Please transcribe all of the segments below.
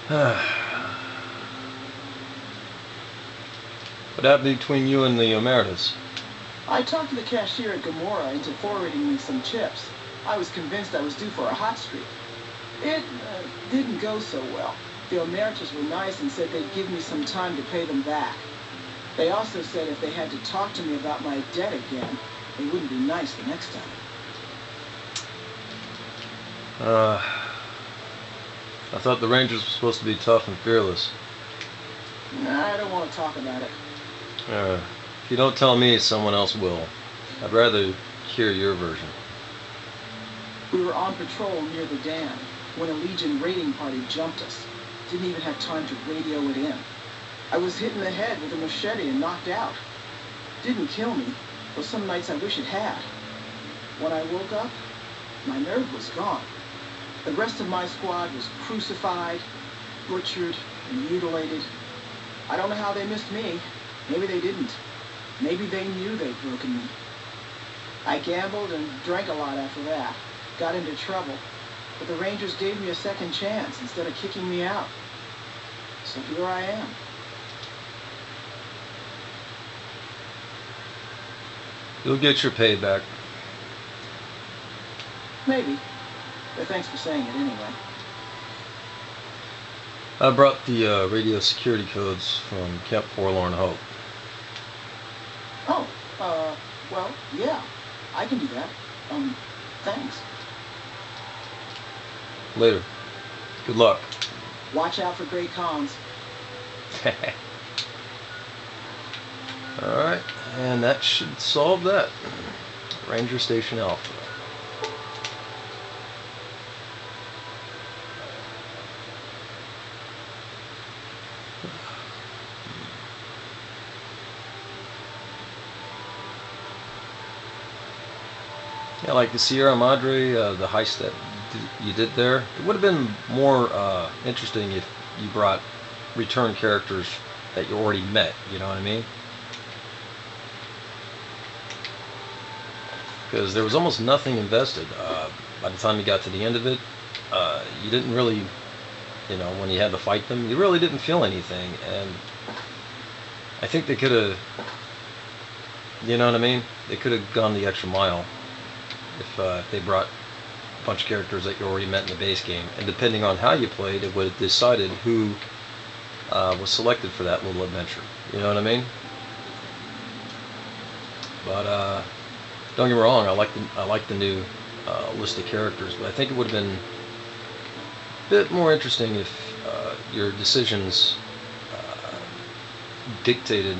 What happened between you and the emeritus? I talked to the cashier at Gamora into forwarding me some chips. I was convinced I was due for a hot streak. It didn't go so well. The emeritus were nice and said they'd give me some time to pay them back. They also said if they had to talk to me about my debt again, they wouldn't be nice the next time. I thought the Rangers were supposed to be tough and fearless. I don't want to talk about it. If you don't tell me, someone else will. I'd rather hear your version. We were on patrol near the dam when a Legion raiding party jumped us. Didn't even have time to radio it in. I was hit in the head with a machete and knocked out. Didn't kill me, though some nights I wish it had. When I woke up, my nerve was gone. The rest of my squad was crucified, butchered, and mutilated. I don't know how they missed me. Maybe they didn't. Maybe they knew they'd broken me. I gambled and drank a lot after that. Got into trouble. But the Rangers gave me a second chance instead of kicking me out. So here I am. You'll get your payback. Maybe. But thanks for saying it anyway. I brought the radio security codes from Camp Forlorn Hope. Oh, well, yeah. I can do that. Thanks. Later. Good luck. Watch out for Great Cons. Alright, and that should solve that. Ranger Station Alpha. Yeah, like the Sierra Madre, the heist that you did there, it would have been more interesting if you brought return characters that you already met, you know what I mean? Because there was almost nothing invested. By the time you got to the end of it, you didn't really, you know, when you had to fight them, you really didn't feel anything. And I think they could have, you know what I mean? They could have gone the extra mile if they brought a bunch of characters that you already met in the base game. And depending on how you played, it would have decided who was selected for that little adventure. You know what I mean? But don't get me wrong, I like the new list of characters, but I think it would have been a bit more interesting if your decisions dictated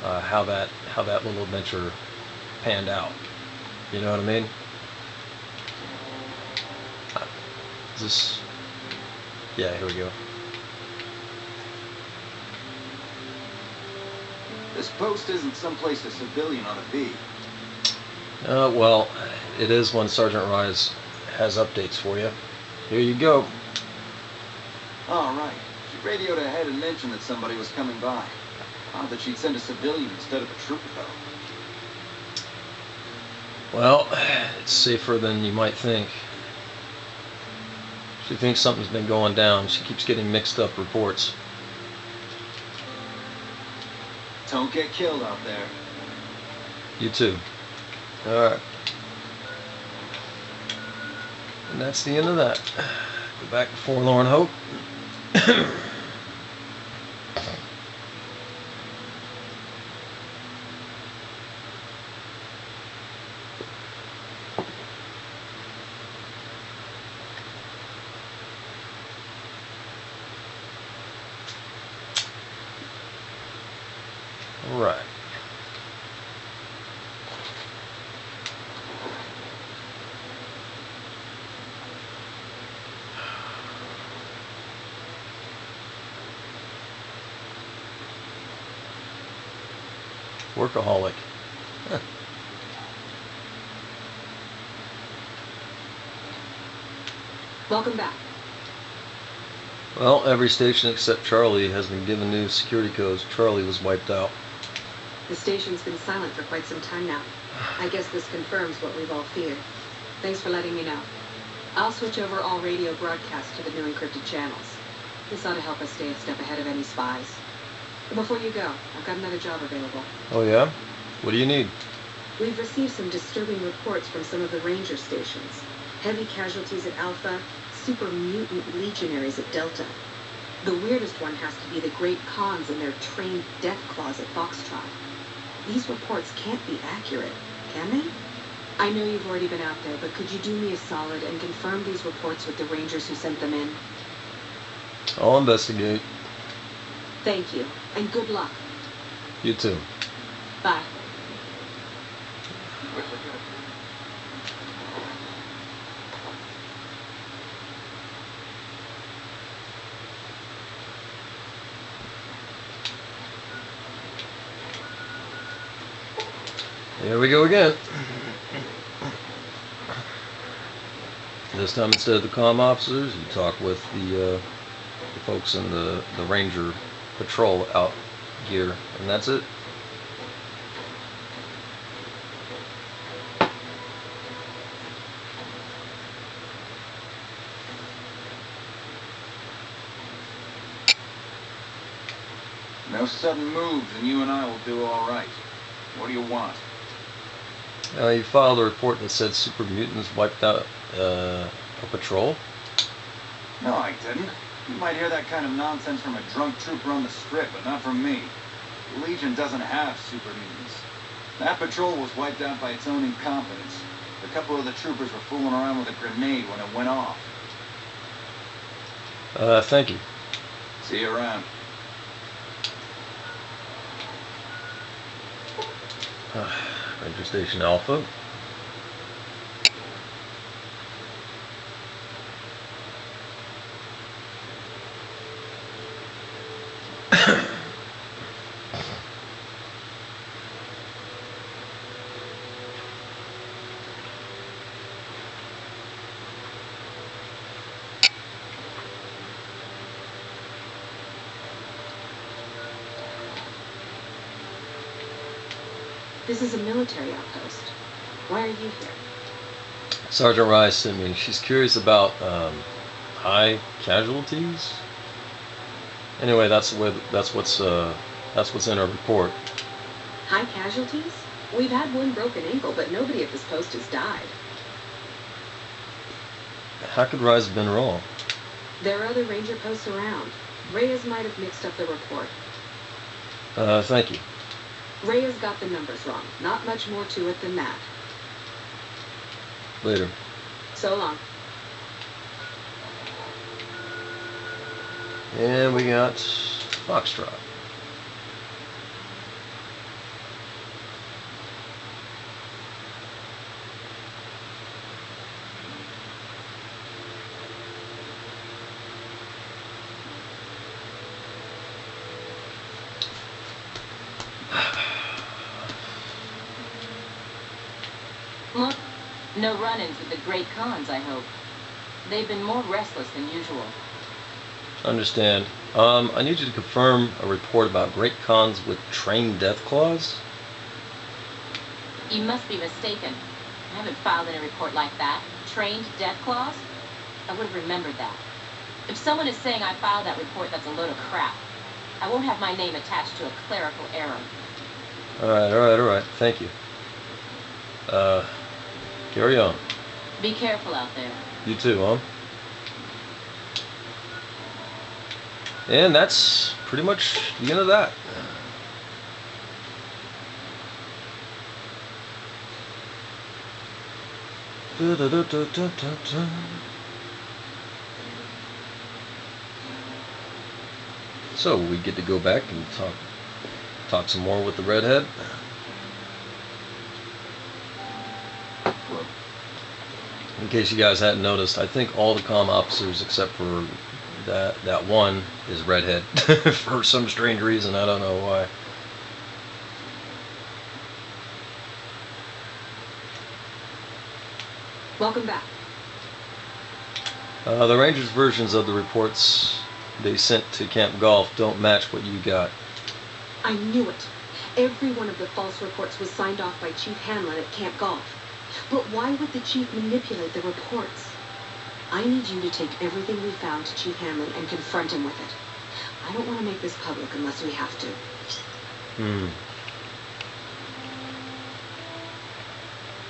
how that little adventure panned out. You know what I mean? Is this? Yeah, here we go. This post isn't someplace a civilian ought to be. Well, it is when Sergeant Rise has updates for you. Here you go. All right. She radioed ahead and mentioned that somebody was coming by. Odd that she'd send a civilian instead of a trooper, though. Well, it's safer than you might think. She thinks something's been going down. She keeps getting mixed up reports. Don't get killed out there. You too. Alright. And that's the end of that. Go back to Forlorn Hope. Alright. Workaholic. Huh. Welcome back. Well, every station except Charlie has been given new security codes. Charlie was wiped out. The station's been silent for quite some time now. I guess this confirms what we've all feared. Thanks for letting me know. I'll switch over all radio broadcasts to the new encrypted channels. This ought to help us stay a step ahead of any spies. Before you go, I've got another job available. Oh yeah? What do you need? We've received some disturbing reports from some of the ranger stations. Heavy casualties at Alpha, super mutant legionaries at Delta. The weirdest one has to be the Great Khans and their trained death claws at Foxtrot. These reports can't be accurate, can they? I know you've already been out there, but could you do me a solid and confirm these reports with the rangers who sent them in? I'll investigate. Thank you, and good luck. You too. Bye. Here we go again. This time, instead of the comm officers, you talk with the folks in the Ranger patrol out gear, and that's it. No sudden moves, and you and I will do all right. What do you want? You filed a report that said super mutants wiped out a patrol. No, I didn't. You might hear that kind of nonsense from a drunk trooper on the strip, but not from me. The Legion doesn't have super mutants. That patrol was wiped out by its own incompetence. A couple of the troopers were fooling around with a grenade when it went off. Thank you. See you around. Ranger Station Alpha. This is a military outpost. Why are you here? Sergeant Rice sent me. She's curious about high casualties. Anyway, that's what's in our report. High casualties? We've had one broken ankle, but nobody at this post has died. How could Rice have been wrong? There are other ranger posts around. Reyes might have mixed up the report. Thank you. Reyes got the numbers wrong. Not much more to it than that. Later. So long. And we got Foxtrot. Look, no run-ins with the Great Khans, I hope. They've been more restless than usual. Understand. I need you to confirm a report about Great Khans with trained death claws. You must be mistaken. I haven't filed any report like that. Trained death claws? I would have remembered that. If someone is saying I filed that report, that's a load of crap. I won't have my name attached to a clerical error. All right. Thank you. Carry on. Be careful out there. You too, huh? And that's pretty much the end of that. So we get to go back and talk some more with the redhead. In case you guys hadn't noticed, I think all the comm officers except for that one is redhead for some strange reason. I don't know why. Welcome back. The Rangers' versions of the reports they sent to Camp Golf don't match what you got. I knew it. Every one of the false reports was signed off by Chief Hanlon at Camp Golf. But why would the chief manipulate the reports? I need you to take everything we found to Chief Hanley and confront him with it. I don't want to make this public unless we have to.